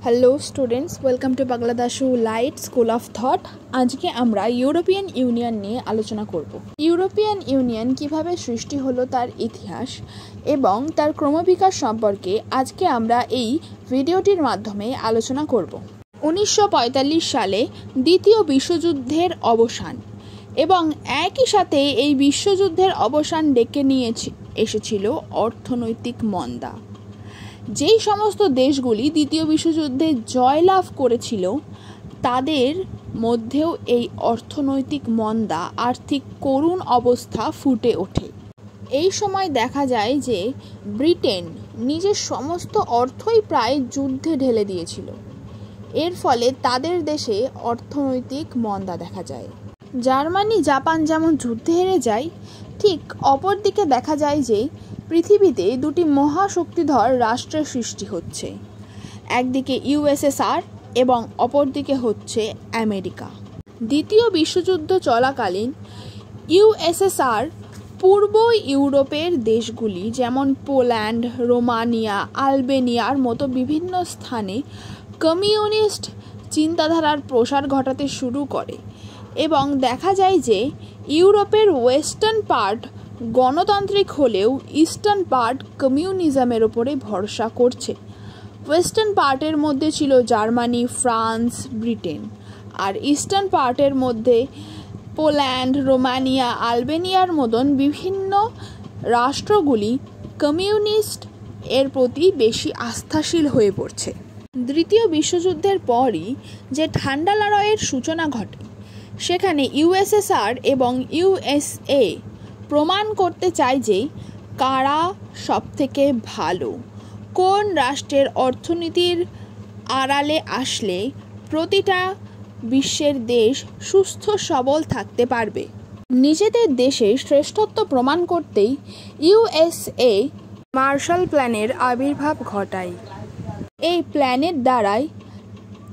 Hello students, welcome to বাংলাদাশু light school of thought. আজকে আমরা ইউরোপিয়ান ইউনিয়ন নিয়ে আলোচনা করব। ইউরোপিয়ান ইউনিয়ন কিভাবে সৃষ্টি হলো, তার ইতিহাস এবং তার ক্রমবিকাশ সম্পর্কে আজকে আমরা এই ভিডিওটির মাধ্যমে আলোচনা করব। 1945 সালে দ্বিতীয় বিশ্বযুদ্ধের অবসান এবং একই সাথে এই বিশ্বযুদ্ধের অবসান ডেকে নিয়ে এসেছিল অর্থনৈতিক মন্দা। যেই সমস্ত দেশগুলি দ্বিতীয় বিশ্বযুদ্ধে জয়লাভ করেছিল তাদের মধ্যেও এই অর্থনৈতিক মন্দা, আর্থিক করুণ অবস্থা ফুটে ওঠে। এই সময় দেখা যায় যে ব্রিটেন নিজের সমস্ত অর্থই প্রায় যুদ্ধে ঢেলে দিয়েছিল। এর ফলে তাদের দেশে অর্থনৈতিক মন্দা দেখা যায়। জার্মানি, জাপান যেমন যুদ্ধে হেরে যায়, ঠিক অপরদিকে দেখা যায় যে পৃথিবীতে দুটি মহাশক্তিধর রাষ্ট্রের সৃষ্টি হচ্ছে। একদিকে ইউএসএসআর এবং অপরদিকে হচ্ছে আমেরিকা। দ্বিতীয় বিশ্বযুদ্ধ চলাকালীন ইউএসএসআর পূর্ব ইউরোপের দেশগুলি যেমন পোল্যান্ড, রোমানিয়া, আলবেনিয়ার মতো বিভিন্ন স্থানে কমিউনিস্ট চিন্তাধারার প্রসার ঘটাতে শুরু করে এবং দেখা যায় যে ইউরোপের ওয়েস্টার্ন পার্ট গণতান্ত্রিক হলেও ইস্টার্ন পার্ট কমিউনিজমের ওপরে ভরসা করছে। ওয়েস্টার্ন পার্টের মধ্যে ছিল জার্মানি, ফ্রান্স, ব্রিটেন, আর ইস্টার্ন পার্টের মধ্যে পোল্যান্ড, রোমানিয়া, আলবেনিয়ার মতন বিভিন্ন রাষ্ট্রগুলি কমিউনিস্ট এর প্রতি বেশি আস্থাশীল হয়ে পড়ছে। দ্বিতীয় বিশ্বযুদ্ধের পরই যে ঠান্ডা লড়াইয়ের সূচনা ঘটে, সেখানে ইউএসএসআর এবং ইউএসএ প্রমাণ করতে চায় যে কারা সবথেকে ভালো, কোন রাষ্ট্রের অর্থনীতির আড়ালে আসলে প্রতিটা বিশ্বের দেশ সুস্থ সবল থাকতে পারবে। নিজেদের দেশে শ্রেষ্ঠত্ব প্রমাণ করতেই ইউএসএ মার্শাল প্ল্যানের আবির্ভাব ঘটায়। এই প্ল্যানের দ্বারাই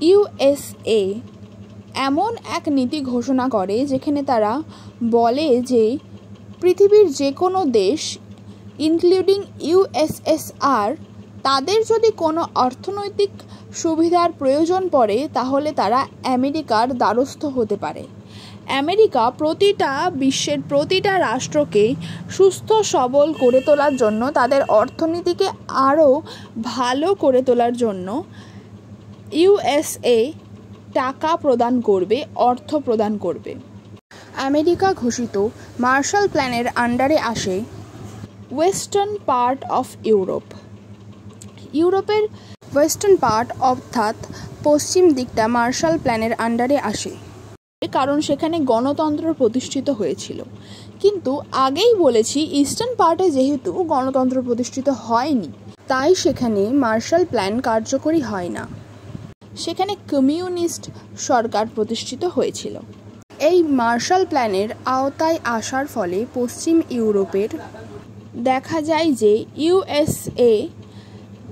ইউএসএ এমন এক নীতি ঘোষণা করে যেখানে তারা বলে যে পৃথিবীর যে কোনো দেশ ইনক্লুডিং ইউএসএসআর তাদের যদি কোনো অর্থনৈতিক সুবিধার প্রয়োজন পড়ে তাহলে তারা আমেরিকার দ্বারস্থ হতে পারে। আমেরিকা বিশ্বের প্রতিটা রাষ্ট্রকে সুস্থ সবল করে তোলার জন্য, তাদের অর্থনীতিকে আরও ভালো করে তোলার জন্য ইউএসএ টাকা প্রদান করবে, অর্থ প্রদান করবে। আমেরিকা ঘোষিত মার্শাল প্ল্যানের আন্ডারে আসে ওয়েস্টার্ন পার্ট অফ ইউরোপ। ইউরোপের ওয়েস্টার্ন পার্ট অর্থাৎ পশ্চিম দিকটা মার্শাল প্ল্যানের আন্ডারে আসে, কারণ সেখানে গণতন্ত্র প্রতিষ্ঠিত হয়েছিল। কিন্তু আগেই বলেছি, ইস্টার্ন পার্টে যেহেতু গণতন্ত্র প্রতিষ্ঠিত হয়নি, তাই সেখানে মার্শাল প্ল্যান কার্যকরী হয় না। সেখানে কমিউনিস্ট সরকার প্রতিষ্ঠিত হয়েছিল। এই মার্শাল প্ল্যানের আওতায় আসার ফলে পশ্চিম ইউরোপের দেখা যায় যে ইউএসএ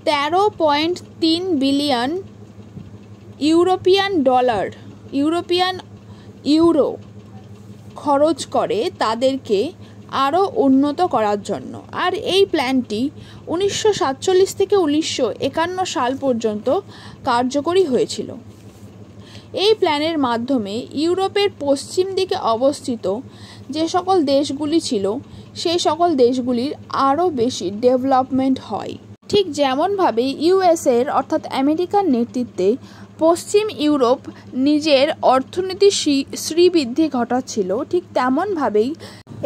13.3 বিলিয়ন ইউরো খরচ করে তাদেরকে আরও উন্নত করার জন্য। আর এই প্ল্যানটি 1947 থেকে 1951 সাল পর্যন্ত কার্যকরী হয়েছিল। এই প্ল্যানের মাধ্যমে ইউরোপের পশ্চিম দিকে অবস্থিত যে সকল দেশগুলি ছিল সেই সকল দেশগুলির আরও বেশি ডেভেলপমেন্ট হয়। ঠিক যেমনভাবে ইউএসএর অর্থাৎ আমেরিকার নেতৃত্বে পশ্চিম ইউরোপ নিজের অর্থনীতির শ্রীবৃদ্ধি ঘটাচ্ছিল, ঠিক তেমনভাবেই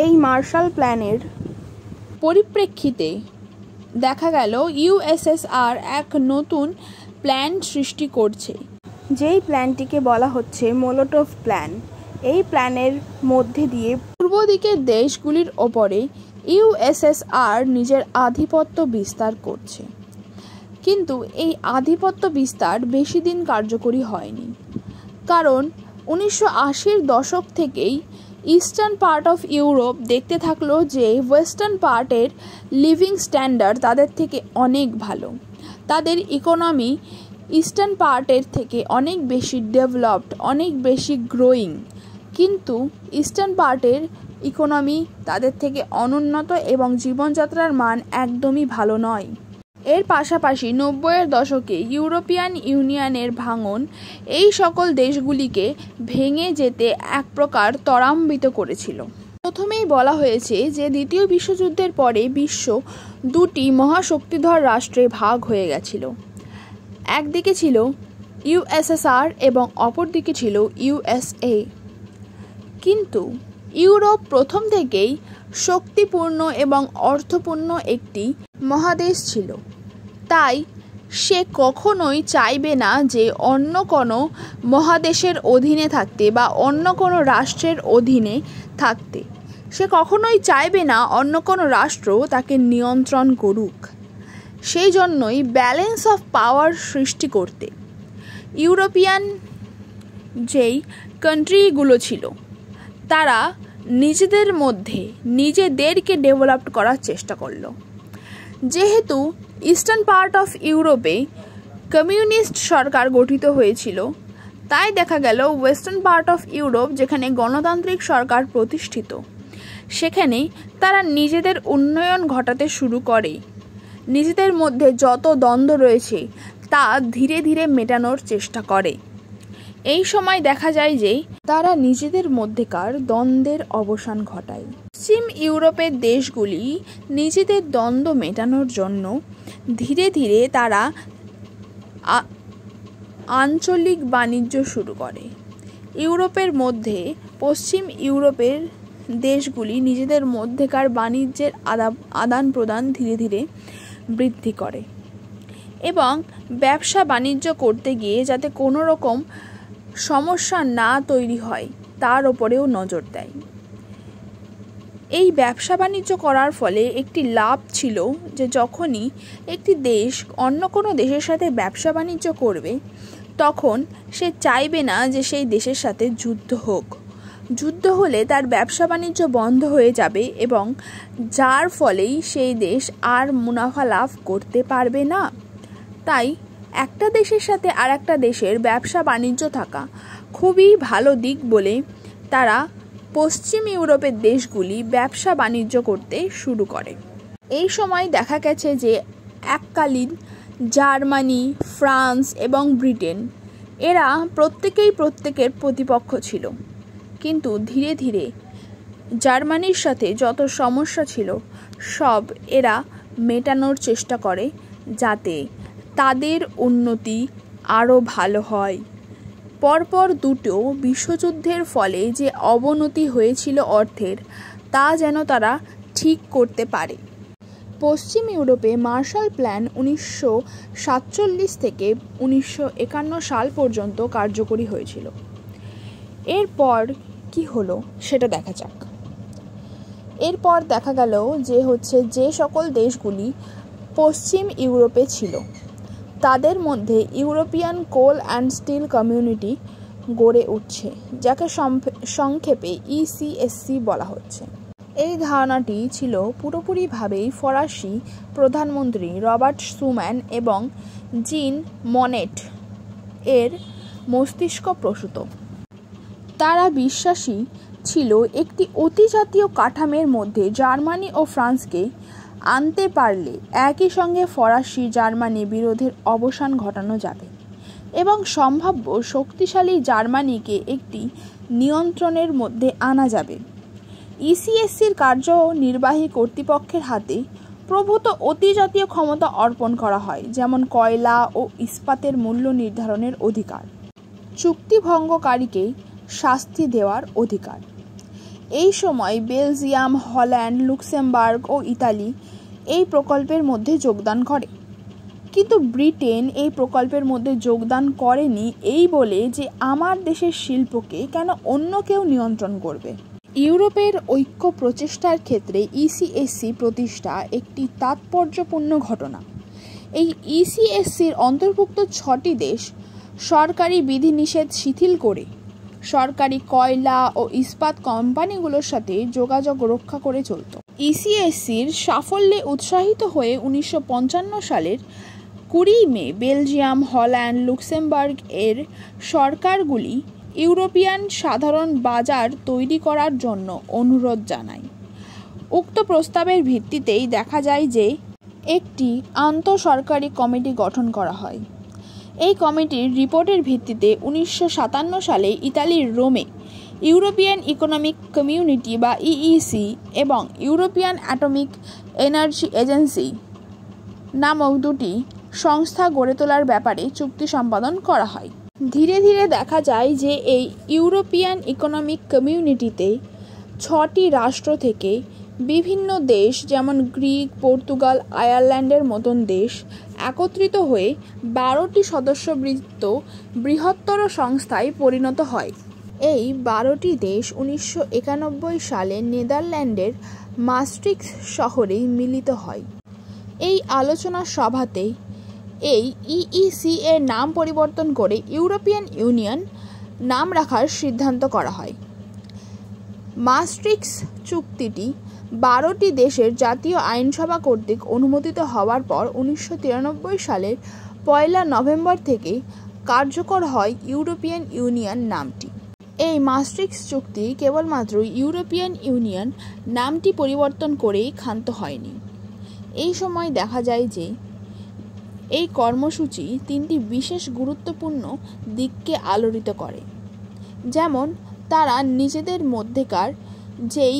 এই মার্শাল প্ল্যানের পরিপ্রেক্ষিতে দেখা গেল ইউএসএসআর এক নতুন প্ল্যান সৃষ্টি করছে, যেই প্ল্যানটিকে বলা হচ্ছে মোলোটোভ প্ল্যান। এই প্ল্যানের মধ্যে দিয়ে পূর্ব দিকের দেশগুলির ওপরে ইউএসএসআর নিজের আধিপত্য বিস্তার করছে। কিন্তু এই আধিপত্য বিস্তার বেশি দিন কার্যকরী হয়নি, কারণ 1980-র দশক থেকেই ইস্টার্ন পার্ট অফ ইউরোপ দেখতে থাকলো যে ওয়েস্টার্ন পার্টের লিভিং স্ট্যান্ডার্ড তাদের থেকে অনেক ভালো, তাদের ইকোনমি ইস্টার্ন পার্টের থেকে অনেক বেশি ডেভেলপড, অনেক বেশি গ্রোয়িং। কিন্তু ইস্টার্ন পার্টের ইকোনমি তাদের থেকে অনুন্নত এবং জীবনযাত্রার মান একদমই ভালো নয়। এর পাশাপাশি 90-এর দশকে ইউরোপিয়ান ইউনিয়নের ভাঙন এই সকল দেশগুলিকে ভেঙে যেতে এক প্রকার ত্বরান্বিত করেছিল। প্রথমেই বলা হয়েছে যে দ্বিতীয় বিশ্বযুদ্ধের পরে বিশ্ব দুটি মহাশক্তিধর রাষ্ট্রে ভাগ হয়ে গেছিল। একদিকে ছিল ইউএসএসআর এবং অপরদিকে ছিল ইউএসএ। কিন্তু ইউরোপ প্রথম থেকেই শক্তিপূর্ণ এবং অর্থপূর্ণ একটি মহাদেশ ছিল, তাই সে কখনোই চাইবে না যে অন্য কোনো মহাদেশের অধীনে থাকতে বা অন্য কোনো রাষ্ট্রের অধীনে থাকতে। সে কখনোই চাইবে না অন্য কোনো রাষ্ট্র তাকে নিয়ন্ত্রণ করুক। সেই জন্যই ব্যালেন্স অফ পাওয়ার সৃষ্টি করতে ইউরোপিয়ান যেই কান্ট্রিগুলো ছিল তারা নিজেদের মধ্যে নিজেদেরকে ডেভেলপ করার চেষ্টা করলো। যেহেতু ইস্টার্ন পার্ট অফ ইউরোপে কমিউনিস্ট সরকার গঠিত হয়েছিল, তাই দেখা গেল ওয়েস্টার্ন পার্ট অফ ইউরোপ যেখানে গণতান্ত্রিক সরকার প্রতিষ্ঠিত, সেখানে তারা নিজেদের উন্নয়ন ঘটাতে শুরু করে। নিজেদের মধ্যে যত দ্বন্দ্ব রয়েছে তা ধীরে ধীরে মেটানোর চেষ্টা করে। এই সময় দেখা যায় যে তারা নিজেদের মধ্যেকার দ্বন্দ্বের অবসান ঘটায়। পশ্চিম ইউরোপের দেশগুলি নিজেদের দ্বন্দ্ব মেটানোর জন্য ধীরে ধীরে তারা আঞ্চলিক বাণিজ্য শুরু করে। ইউরোপের মধ্যে পশ্চিম ইউরোপের দেশগুলি নিজেদের মধ্যেকার বাণিজ্যের আদান প্রদান ধীরে ধীরে বৃদ্ধি করে এবং ব্যবসা বাণিজ্য করতে গিয়ে যাতে কোনো রকম সমস্যা না তৈরি হয় তার ওপরেও নজর দেয়। এই ব্যবসা বাণিজ্য করার ফলে একটি লাভ ছিল যে যখনই একটি দেশ অন্য কোনো দেশের সাথে ব্যবসা বাণিজ্য করবে তখন সে চাইবে না যে সেই দেশের সাথে যুদ্ধ হোক। যুদ্ধ হলে তার ব্যবসা বাণিজ্য বন্ধ হয়ে যাবে এবং যার ফলেই সেই দেশ আর মুনাফা লাভ করতে পারবে না। তাই একটা দেশের সাথে আর একটা দেশের ব্যবসা বাণিজ্য থাকা খুবই ভালো দিক বলে তারা পশ্চিম ইউরোপের দেশগুলি ব্যবসা বাণিজ্য করতে শুরু করে। এই সময় দেখা গেছে যে এককালীন জার্মানি, ফ্রান্স এবং ব্রিটেন এরা প্রত্যেকেই প্রত্যেকের প্রতিপক্ষ ছিল, কিন্তু ধীরে ধীরে জার্মানির সাথে যত সমস্যা ছিল সব এরা মেটানোর চেষ্টা করে যাতে তাদের উন্নতি আরও ভালো হয়। পরপর দুটো বিশ্বযুদ্ধের ফলে যে অবনতি হয়েছিল অর্থের, তা যেন তারা ঠিক করতে পারে। পশ্চিম ইউরোপে মার্শাল প্ল্যান 1947 থেকে 1951 সাল পর্যন্ত কার্যকরী হয়েছিল। এরপর কি হলো সেটা দেখা যাক। এরপর দেখা গেল যে সকল দেশগুলি পশ্চিম ইউরোপে ছিল তাদের মধ্যে European coal and steel community গড়ে উঠছে, যাকে সংক্ষেপে ইসিএসসি বলা হচ্ছে। এই ধারণাটি ছিল পুরোপুরিভাবেই ফরাসি প্রধানমন্ত্রী রবার্ট শুম্যান এবং জিন মনেট এর মস্তিষ্ক প্রসূত। তারা বিশ্বাসী ছিল একটি অতিজাতীয় কাঠামোর মধ্যে জার্মানি ও ফ্রান্সকে আনতে পারলে একই সঙ্গে ফরাসি জার্মানি বিরোধের অবসান ঘটানো যাবে এবং সম্ভাব্য শক্তিশালী জার্মানিকে একটি নিয়ন্ত্রণের মধ্যে আনা যাবে। ইসিএসসির কার্যনির্বাহী কর্তৃপক্ষের হাতে প্রভূত অতিজাতীয় ক্ষমতা অর্পণ করা হয়, যেমন কয়লা ও ইস্পাতের মূল্য নির্ধারণের অধিকার, চুক্তি ভঙ্গকারীকে শাস্তি দেওয়ার অধিকার। এই সময় বেলজিয়াম, হল্যান্ড, লুক্সেমবার্গ ও ইতালি এই প্রকল্পের মধ্যে যোগদান করে, কিন্তু ব্রিটেন এই প্রকল্পের মধ্যে যোগদান করেনি এই বলে যে আমার দেশের শিল্পকে কেন অন্য কেউ নিয়ন্ত্রণ করবে। ইউরোপের ঐক্য প্রচেষ্টার ক্ষেত্রে ইসিএসসি প্রতিষ্ঠা একটি তাৎপর্যপূর্ণ ঘটনা। এই ইসিএসসির অন্তর্ভুক্ত 6টি দেশ সরকারি বিধিনিষেধ শিথিল করে সরকারি কয়লা ও ইস্পাত কোম্পানিগুলোর সাথে যোগাযোগ রক্ষা করে চলত। ইসিএসসির সাফল্যে উৎসাহিত হয়ে 1955 সালের 20 মে বেলজিয়াম, হল্যান্ড, লুক্সেমবার্গ এর সরকারগুলি ইউরোপিয়ান সাধারণ বাজার তৈরি করার জন্য অনুরোধ জানায়। উক্ত প্রস্তাবের ভিত্তিতেই দেখা যায় যে একটি আন্তঃসরকারি কমিটি গঠন করা হয়। এই কমিটির রিপোর্টের ভিত্তিতে 1957 সালে ইতালির রোমে ইউরোপিয়ান ইকোনমিক কমিউনিটি বা ইইসি এবং ইউরোপিয়ান অ্যাটমিক এনার্জি এজেন্সি নামক দুটি সংস্থা গড়ে তোলার ব্যাপারে চুক্তি সম্পাদন করা হয়। ধীরে ধীরে দেখা যায় যে এই ইউরোপিয়ান ইকোনমিক কমিউনিটিতে 6টি রাষ্ট্র থেকে বিভিন্ন দেশ যেমন গ্রিক, পর্তুগাল, আয়ারল্যান্ডের মতন দেশ একত্রিত হয়ে 12টি সদস্যবৃত্ত বৃহত্তর সংস্থায় পরিণত হয়। এই 12টি দেশ 1991 সালে নেদারল্যান্ডের মাস্ট্রিক্ট শহরে মিলিত হয়। এই আলোচনা সভাতে এই ইইসি এর নাম পরিবর্তন করে ইউরোপিয়ান ইউনিয়ন নাম রাখার সিদ্ধান্ত করা হয়। মাস্ট্রিক্ট চুক্তিটি 12টি দেশের জাতীয় আইনসভা কর্তৃক অনুমোদিত হওয়ার পর 1993 সালের 1 নভেম্বর থেকে কার্যকর হয় ইউরোপিয়ান ইউনিয়ন নামটি। এই মাস্ট্রিক্ট চুক্তি কেবলমাত্র ইউরোপিয়ান ইউনিয়ন নামটি পরিবর্তন করেই ক্ষান্ত হয়নি। এই সময় দেখা যায় যে এই কর্মসূচি 3টি বিশেষ গুরুত্বপূর্ণ দিককে আলোড়িত করে, যেমন তারা নিজেদের মধ্যেকার যেই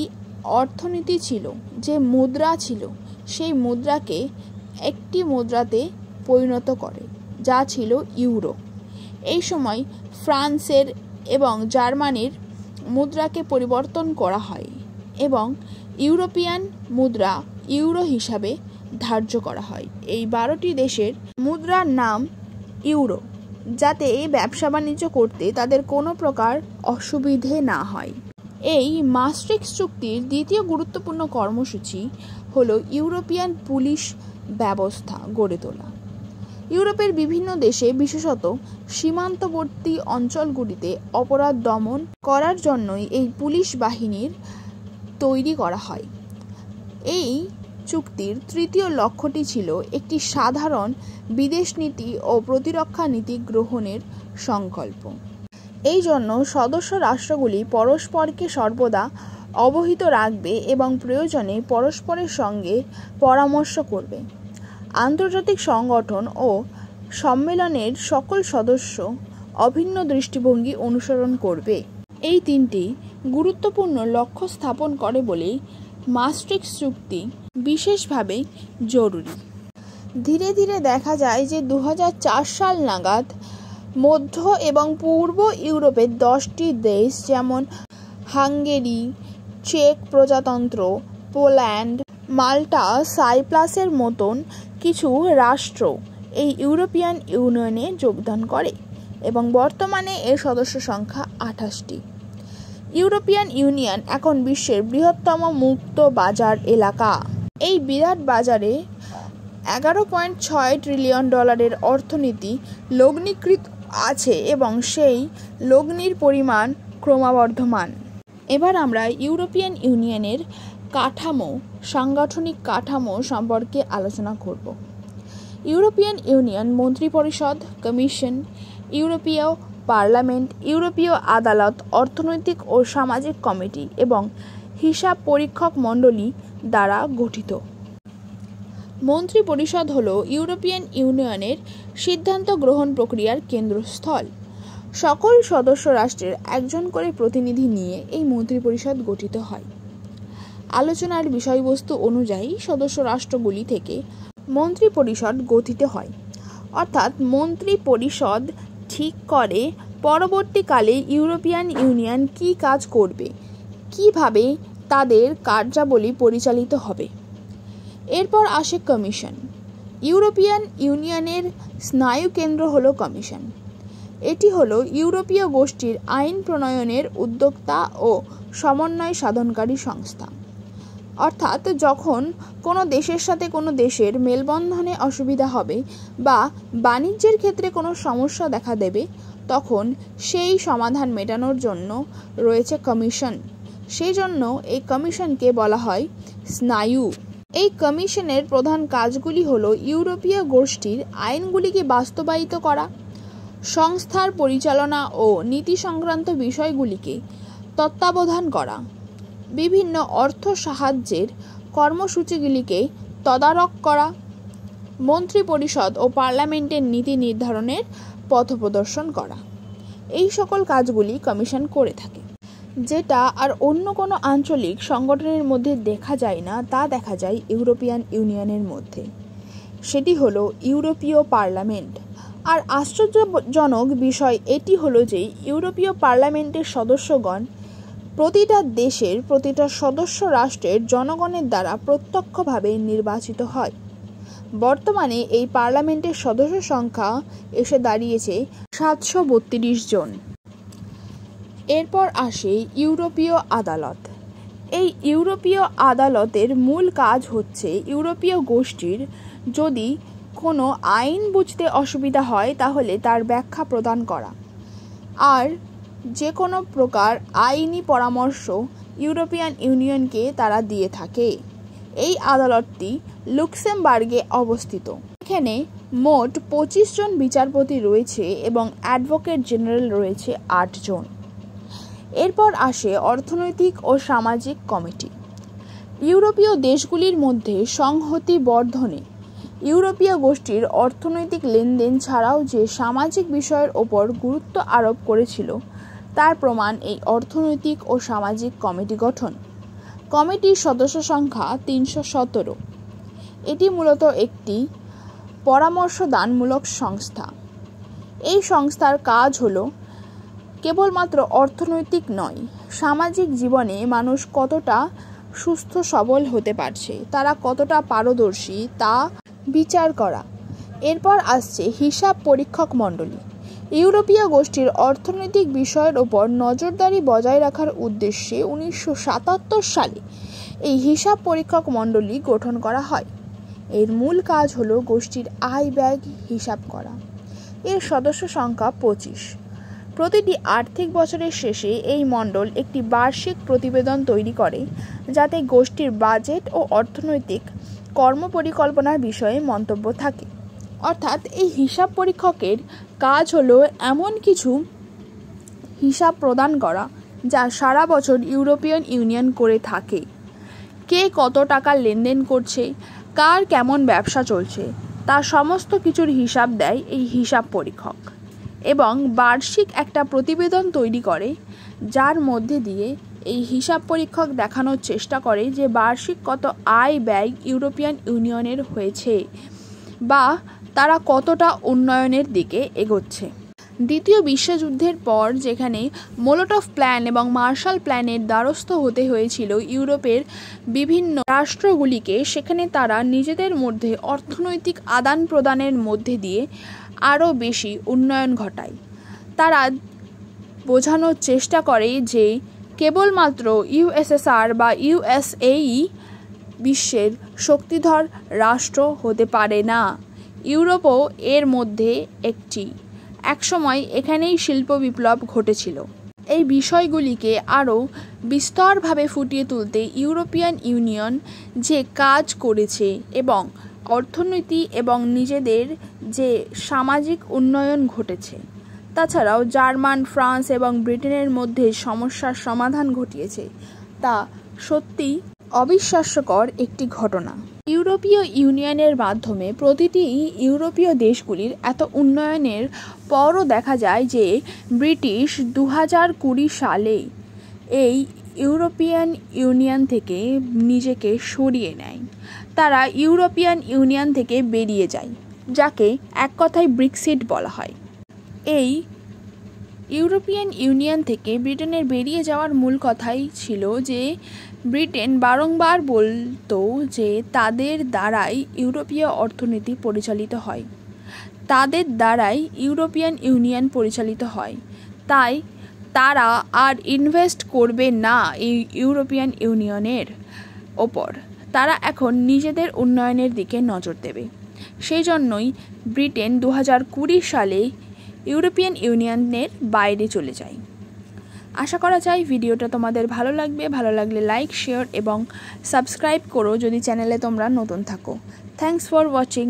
অর্থনীতি ছিল, যে মুদ্রা ছিল, সেই মুদ্রাকে একটি মুদ্রাতে পরিণত করে, যা ছিল ইউরো। এই সময় ফ্রান্সের এবং জার্মানির মুদ্রাকে পরিবর্তন করা হয় এবং ইউরোপিয়ান মুদ্রা ইউরো হিসাবে ধার্য করা হয়। এই 12টি দেশের মুদ্রার নাম ইউরো, যাতে ব্যবসা বাণিজ্য করতে তাদের কোনো প্রকার অসুবিধে না হয়। এই মাস্ট্রিক্ট চুক্তির দ্বিতীয় গুরুত্বপূর্ণ কর্মসূচি হলো ইউরোপিয়ান পুলিশ ব্যবস্থা গড়ে তোলা। ইউরোপের বিভিন্ন দেশে, বিশেষত সীমান্তবর্তী অঞ্চলগুলিতে অপরাধ দমন করার জন্যই এই পুলিশ বাহিনীর তৈরি করা হয়। এই চুক্তির তৃতীয় লক্ষ্যটি ছিল একটি সাধারণ বিদেশ নীতি ও প্রতিরক্ষা নীতি গ্রহণের সংকল্প। এই জন্য সদস্য রাষ্ট্রগুলি পরস্পরকে সর্বদা অবহিত রাখবে এবং প্রয়োজনে পরস্পরের সঙ্গে পরামর্শ করবে। আন্তর্জাতিক সংগঠন ও সম্মেলনের সকল সদস্য অভিন্ন দৃষ্টিভঙ্গি অনুসরণ করবে। এই 3টি গুরুত্বপূর্ণ লক্ষ্য স্থাপন করে বলেই মাস্ট্রিক্ট চুক্তি বিশেষভাবে জরুরি। ধীরে ধীরে দেখা যায় যে 2004 সাল নাগাদ মধ্য এবং পূর্ব ইউরোপের 10টি দেশ যেমন হাঙ্গেরি, চেক প্রজাতন্ত্র, পোল্যান্ড, মাল্টা, সাইপ্রাসের মতন কিছু রাষ্ট্র এই ইউরোপিয়ান ইউনিয়নে যোগদান করে এবং বর্তমানে এর সদস্য সংখ্যা 28টি। ইউরোপিয়ান ইউনিয়ন এখন বিশ্বের বৃহত্তম মুক্ত বাজার এলাকা। এই বিরাট বাজারে $11.6 ট্রিলিয়ন অর্থনীতি লগ্নীকৃত আছে এবং সেই লগ্নির পরিমাণ ক্রমবর্ধমান। এবার আমরা ইউরোপিয়ান ইউনিয়নের সাংগঠনিক কাঠামো সম্পর্কে আলোচনা করব। ইউরোপিয়ান ইউনিয়ন মন্ত্রিপরিষদ, কমিশন, ইউরোপীয় পার্লামেন্ট, ইউরোপীয় আদালত, অর্থনৈতিক ও সামাজিক কমিটি এবং হিসাব পরীক্ষক মণ্ডলী দ্বারা গঠিত। মন্ত্রিপরিষদ হল ইউরোপিয়ান ইউনিয়নের সিদ্ধান্ত গ্রহণ প্রক্রিয়ার কেন্দ্রস্থল। সকল সদস্য রাষ্ট্রের একজন করে প্রতিনিধি নিয়ে এই মন্ত্রিপরিষদ গঠিত হয়। আলোচনার বিষয়বস্তু অনুযায়ী সদস্য রাষ্ট্রগুলি থেকে মন্ত্রিপরিষদ গঠিত হয়, অর্থাৎ মন্ত্রিপরিষদ ঠিক করে পরবর্তীকালে ইউরোপিয়ান ইউনিয়ন কী কাজ করবে, কিভাবে তাদের কার্যাবলী পরিচালিত হবে। এরপর আসে কমিশন। ইউরোপিয়ান ইউনিয়নের স্নায়ুকেন্দ্র হল কমিশন। এটি হলো ইউরোপীয় গোষ্ঠীর আইন প্রণয়নের উদ্যোক্তা ও সমন্বয় সাধনকারী সংস্থা। অর্থাৎ যখন কোনো দেশের সাথে কোনো দেশের মেলবন্ধনে অসুবিধা হবে বা বাণিজ্যের ক্ষেত্রে কোনো সমস্যা দেখা দেবে, তখন সেই সমাধান মেটানোর জন্য রয়েছে কমিশন। সেই জন্য এই কমিশনকে বলা হয় স্নায়ু। এই কমিশনের প্রধান কাজগুলি হলো ইউরোপীয় গোষ্ঠীর আইনগুলিকে বাস্তবায়িত করা, সংস্থার পরিচালনা ও নীতি সংক্রান্ত বিষয়গুলিকে তত্ত্বাবধান করা, বিভিন্ন অর্থ সাহায্যের কর্মসূচিগুলিকে তদারক করা, মন্ত্রী পরিষদ ও পার্লামেন্টের নীতি নির্ধারণের পথপ্রদর্শন করা। এই সকল কাজগুলি কমিশন করে থাকে। যেটা আর অন্য কোনো আঞ্চলিক সংগঠনের মধ্যে দেখা যায় না, তা দেখা যায় ইউরোপিয়ান ইউনিয়নের মধ্যে। সেটি হলো ইউরোপীয় পার্লামেন্ট। আর আশ্চর্যজনক বিষয় এটি হলো যে ইউরোপীয় পার্লামেন্টের সদস্যগণ প্রতিটা দেশের প্রতিটা সদস্য রাষ্ট্রের জনগণের দ্বারা প্রত্যক্ষভাবে নির্বাচিত হয়। বর্তমানে এই পার্লামেন্টের সদস্য সংখ্যা এসে দাঁড়িয়েছে 732 জন। এরপর আসে ইউরোপীয় আদালত। এই ইউরোপীয় আদালতের মূল কাজ হচ্ছে ইউরোপীয় গোষ্ঠীর যদি কোনো আইন বুঝতে অসুবিধা হয় তাহলে তার ব্যাখ্যা প্রদান করা, আর যে কোনো প্রকার আইনি পরামর্শ ইউরোপিয়ান ইউনিয়নকে তারা দিয়ে থাকে। এই আদালতটি লুক্সেমবার্গে অবস্থিত। এখানে মোট 25 জন বিচারপতি রয়েছে এবং অ্যাডভোকেট জেনারেল রয়েছে 8 জন। এরপর আসে অর্থনৈতিক ও সামাজিক কমিটি। ইউরোপীয় দেশগুলির মধ্যে সংহতি বর্ধনে ইউরোপীয় গোষ্ঠীর অর্থনৈতিক লেনদেন ছাড়াও যে সামাজিক বিষয়ের ওপর গুরুত্ব আরোপ করেছিল তার প্রমাণ এই অর্থনৈতিক ও সামাজিক কমিটি গঠন। কমিটির সদস্য সংখ্যা 317। এটি মূলত একটি পরামর্শদানমূলক সংস্থা। এই সংস্থার কাজ হলো কেবলমাত্র অর্থনৈতিক নয়, সামাজিক জীবনে মানুষ কতটা সুস্থ সবল হতে পারছে, তারা কতটা পারদর্শী তা বিচার করা। এরপর আসছে হিসাব পরীক্ষক মণ্ডলী। ইউরোপীয় গোষ্ঠীর অর্থনৈতিক বিষয়ের ওপর নজরদারি বজায় রাখার উদ্দেশ্যে 1977 সালে এই হিসাব পরীক্ষক মণ্ডলী গঠন করা হয়। এর মূল কাজ হলো গোষ্ঠীর আয় ব্যয় হিসাব করা। এর সদস্য সংখ্যা 25। প্রতিটি আর্থিক বছরের শেষে এই মণ্ডল একটি বার্ষিক প্রতিবেদন তৈরি করে যাতে গোষ্ঠীর বাজেট ও অর্থনৈতিক কর্মপরিকল্পনার বিষয়ে মন্তব্য থাকে। অর্থাৎ এই হিসাব পরীক্ষকের কাজ হলো এমন কিছু হিসাব প্রদান করা যা সারা বছর ইউরোপিয়ান ইউনিয়ন করে থাকে। কে কত টাকা লেনদেন করছে, কার কেমন ব্যবসা চলছে, তা সমস্ত কিছুর হিসাব দেয় এই হিসাব পরীক্ষক এবং বার্ষিক একটা প্রতিবেদন তৈরি করে, যার মধ্যে দিয়ে এই হিসাব পরীক্ষক দেখানোর চেষ্টা করে যে বার্ষিক কত আয় ব্যয় ইউরোপিয়ান ইউনিয়নের হয়েছে বা তারা কতটা উন্নয়নের দিকে এগোচ্ছে। দ্বিতীয় বিশ্বযুদ্ধের পর যেখানে মোলোটভ প্ল্যান এবং মার্শাল প্ল্যানের দ্বারস্থ হতে হয়েছিল ইউরোপের বিভিন্ন রাষ্ট্রগুলিকে, সেখানে তারা নিজেদের মধ্যে অর্থনৈতিক আদান প্রদানের মধ্যে দিয়ে আরও বেশি উন্নয়ন ঘটায়। তারা বোঝানোর চেষ্টা করে যে কেবলমাত্র ইউএসএসআর বা ইউএসএই বিশ্বের শক্তিধর রাষ্ট্র হতে পারে না, ইউরোপও এর মধ্যে একটি। একসময় এখানেই শিল্প বিপ্লব ঘটেছিল। এই বিষয়গুলিকে আরও বিস্তরভাবে ফুটিয়ে তুলতে ইউরোপিয়ান ইউনিয়ন যে কাজ করেছে এবং অর্থনীতি এবং নিজেদের যে সামাজিক উন্নয়ন ঘটেছে, তাছাড়াও জার্মান, ফ্রান্স এবং ব্রিটেনের মধ্যে সমস্যার সমাধান ঘটিয়েছে, তা সত্যি অবিশ্বাস্যকর একটি ঘটনা। ইউরোপীয় ইউনিয়নের মাধ্যমে প্রতিটি ইউরোপীয় দেশগুলির এত উন্নয়নের পরও দেখা যায় যে ব্রিটিশ 2020 সালে এই ইউরোপিয়ান ইউনিয়ন থেকে নিজেকে সরিয়ে নেয়। তারা ইউরোপিয়ান ইউনিয়ন থেকে বেরিয়ে যায়, যাকে এক কথায় ব্রেক্সিট বলা হয়। এই ইউরোপিয়ান ইউনিয়ন থেকে ব্রিটেনের বেরিয়ে যাওয়ার মূল কথাই ছিল যে ব্রিটেন বারংবার বলতো যে তাদের দ্বারাই ইউরোপীয় অর্থনীতি পরিচালিত হয়, তাদের দ্বারাই ইউরোপিয়ান ইউনিয়ন পরিচালিত হয়, তাই তারা আর ইনভেস্ট করবে না এই ইউরোপিয়ান ইউনিয়নের ওপর। তারা এখন নিজেদের উন্নয়নের দিকে নজর দেবে। সেই জন্যই ব্রিটেন 2020 সালে ইউরোপিয়ান ইউনিয়নের বাইরে চলে যায়। আশা করা যায় ভিডিওটা তোমাদের ভালো লাগবে। ভালো লাগলে লাইক, শেয়ার এবং সাবস্ক্রাইব করো যদি চ্যানেলে তোমরা নতুন থাকো। Thanks for watching.